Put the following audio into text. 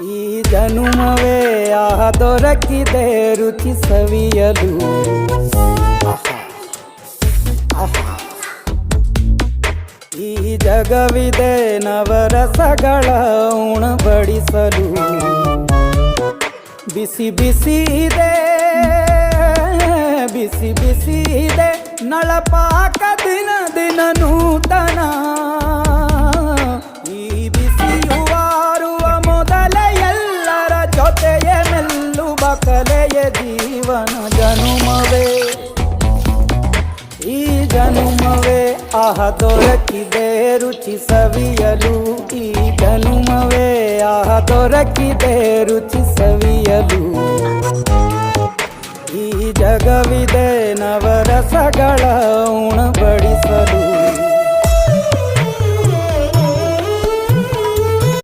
ಈ ಜನುಮವೇ ಆಹ ದೊರಕಿದೆ ರುಚಿ ಸವಿಯಲು. ಈ ಜಗವಿದೆ ನವರಸಗಳ ಉಣಬಡಿಸಲು. ಬಿಸಿ ಬಿಸಿ ಇದೆ, ಬಿಸಿ ಬಿಸಿ ಇದೆ ನಳಪಾಕ ದಿನ ದಿನ ನೂತನ. ಈ ಬಿಸಿಯುವಾರುವ ಮೊದಲೇ ಎಲ್ಲರ ಜೊತೆಯ ಮೆಲ್ಲುವ ಕಲೆಯ ಜೀವನ ಜನುಮವೇ. ಈ ಜನುಮವೇ ಆಹ ದೊರಕಿದೆ ರುಚಿ ಸವಿಯಲು. ಈ ಜನುಮವೇ ಆಹ ದೊರಕಿದೆ ರುಚಿ ಸವಿಯಲು. ಈ ಜಗವಿದೆ ನವರಸಗಳ ಉಣಬಡಿಸಲು.